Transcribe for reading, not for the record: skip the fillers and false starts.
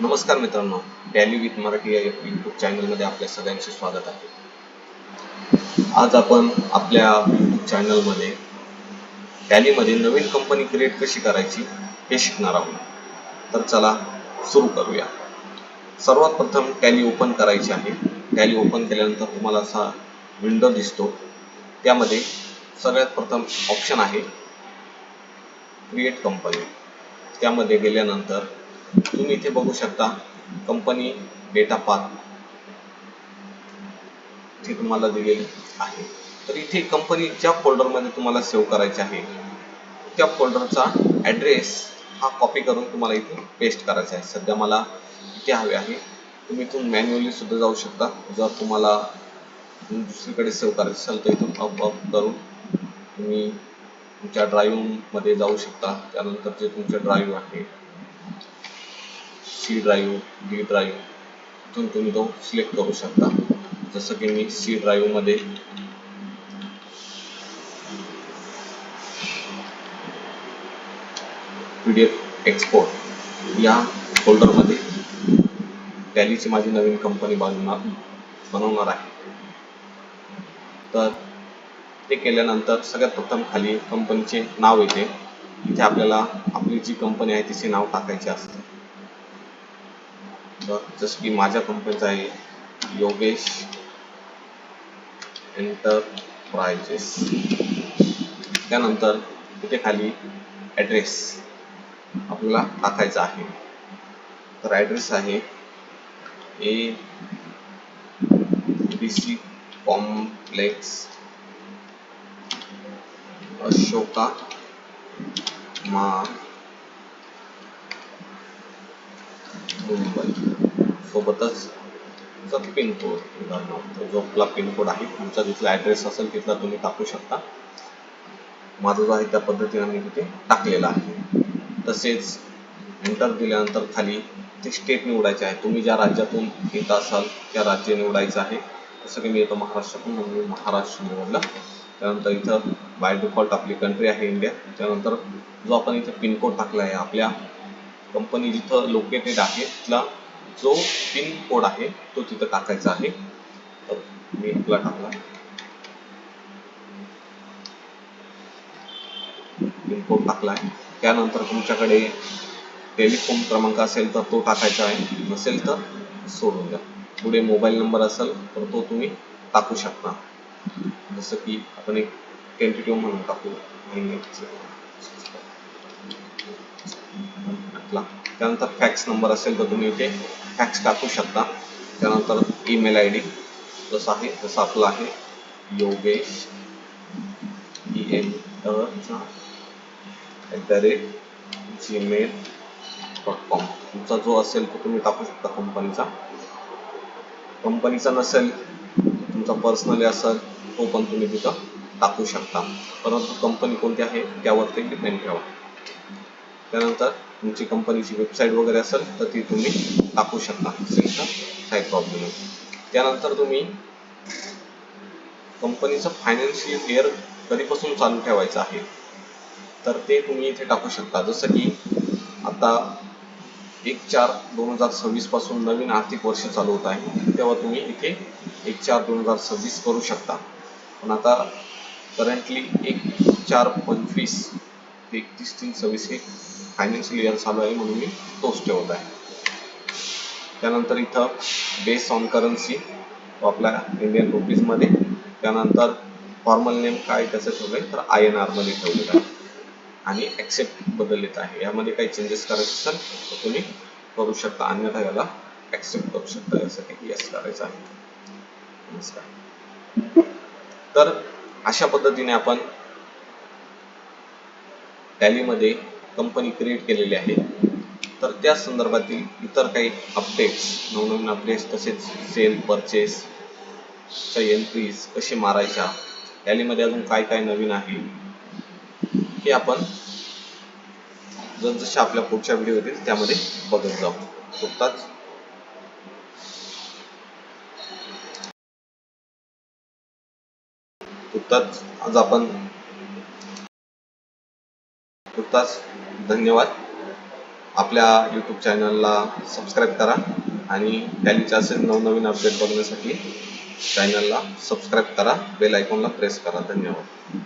नमस्कार मित्रांनो, tally with Marathi या यूट्यूब चॅनलमध्ये आपल्या सगळ्यांचे स्वागत आहे। आज आपण आपल्या यूट्यूब चॅनलमध्ये टॅलीमध्ये नवीन कंपनी क्रिएट कशी करायची हे शिकणार आहोत। तर चला सुरू करूया। सर्वात प्रथम टॅली ओपन करायची आहे। टॅली ओपन केल्यानंतर तुम्हाला असा विंडो दिसतो, त्यामध्ये सगळ्यात प्रथम ऑप्शन आहे क्रिएट कंपनी। त्यामध्ये गेल्यानंतर तुम्ही इथे बघू शकता कंपनी डेटा पाथ इथे तुम्हाला दिलेली आहे। तर इथे कंपनी ज्या फोल्डरमध्ये तुम्हाला सेव्ह करायचे आहे त्या फोल्डरचा ॲड्रेस हा कॉपी करून तुम्हाला इथे पेस्ट करायचा आहे। सध्या मला इथे हवे आहे, तुम्ही इथून मॅन्युअली सुद्धा जाऊ शकता। जर तुम्हाला दुसरीकडे सेव्ह करायचं असेल तर इथून अप करून तुम्ही तुमच्या ड्राईव्हमध्ये जाऊ शकता। त्यानंतर जे तुमचे ड्राईव्ह आहे, सी ड्राईव्ह, डी ड्राईव्ह, इथून तुम्ही तो सिलेक्ट करू शकता। जसं की मी सी ड्राईव्ह मध्ये PDF एक्सपोर्ट या फोल्डरमध्ये टॅलीची माझी नवीन कंपनी बनवणार आहे। तर ते केल्यानंतर सगळ्यात प्रथम खाली कंपनीचे नाव येते। इथे आपल्याला आपली जी कंपनी आहे तिचे नाव टाकायचे असते। तर जसं की माझ्या कंपनीचं आहे योगेश एंटरप्राइजेस। त्यानंतर इथे खाली ॲड्रेस आपल्याला टाकायचा आहे। तर ॲड्रेस आहे ABC कॉम्प्लेक्स, अशोका मार्ग, मुंबई, सोबतच पिनकोड, उदाहरणार्थ जो आपला पिनकोड आहे तुमचा जिथला ॲड्रेस असेल तिथला तुम्ही टाकू शकता। माझा जो आहे त्या पद्धतीने मी तिथे टाकलेला आहे। तसेच एंटर दिल्यानंतर खाली ते स्टेट निवडायचे आहे। तुम्ही ज्या राज्यातून येत असाल त्या राज्य निवडायचं आहे। जसं की मी येतो महाराष्ट्रातून, म्हणून मी महाराष्ट्र निवडला। त्यानंतर इथं बाय डिफॉल्ट आपली कंट्री आहे इंडिया। त्यानंतर जो आपण इथे पिनकोड टाकला आहे, आपल्या कंपनी जिथं लोकेटेड आहे तिथला जो पिन कोड आहे तो तिथं टाकायचा आहे। तर मी आपला टाकला, पिन कोड टाकला आहे। त्यानंतर तुमच्याकडे टेलिफोन क्रमांक असेल तर तो टाकायचा आहे, नसेल तर सोडून द्या। पुढे मोबाईल नंबर असेल तर तो तुम्ही टाकू शकता। जसं की आपण एक टेंटेटिव्ह म्हणून टाकू टाकला। त्यानंतर फॅक्स नंबर असेल तर तुम्ही इथे फॅक्स टाकू शकता। त्यानंतर ईमेल आय डी जसा आहे तसा आपला आहे योगेश gmail.com। तुमचा जो असेल तो तुम्ही टाकू शकता कंपनीचा। कंपनीचा नसेल तुमचा पर्सनली असेल तो पण तुम्ही तिथं टाकू शकता, परंतु कंपनी कोणती आहे त्यावरती डिपेंड ठेवा। त्यानंतर तुमची कंपनीची वेबसाईट वगैरे असेल तर ती तुम्ही टाकू शकता, असेल तर काही प्रॉब्लेम नाही। त्यानंतर तुम्ही कंपनीचं फायनान्शियल इयर कधीपासून चालू ठेवायचं आहे तर ते तुम्ही इथे टाकू शकता। जसं की आता 1/4/2026 पासून नवीन आर्थिक वर्ष चालू होत आहे, तेव्हा तुम्ही इथे 1/4/2026 करू शकता। पण आता करंटली 1/4/25 ते 31/3/26 हे फायनान्शियल इयर चालू आहे, म्हणून मी तोच ठेवत आहे। त्यानंतर इथं बेस ऑन करन्सी आपल्या इंडियन रुपीजमध्ये। त्यानंतर फॉर्मल नेम काय त्याचं ठेवलंय तर INR मध्ये ठेवलेलं आहे आणि ॲक्सेप्ट बदललेत आहे। यामध्ये काही चेंजेस करायचे असेल तर तुम्ही करू शकता, अन्यथा याला ॲक्सेप्ट करू शकता। यासाठी यस करायचं आहे। नमस्कार। तर अशा पद्धतीने आपण टॅलीमध्ये कंपनी क्रिएट केलेली आहे। तर त्या संदर्भातील इतर काही अपडेट्स, नवनवीन अपडेट्स, तसेच सेल परचेस च्या एंट्रीज कशी मारायच्या, टॅलीमध्ये अजून काय काय नवीन आहे हे आपण जसजसे आपल्या पुढच्या व्हिडिओ येतील त्यामध्ये बघत जाऊ। तुर्तास आज आपण धन्यवाद। आपल्या यूट्यूब चॅनलला सबस्क्राईब करा आणि टॅलीचे असे नवनवीन अपडेट बघण्यासाठी चॅनलला सबस्क्राईब करा, बेल आयकॉनला प्रेस करा. धन्यवाद.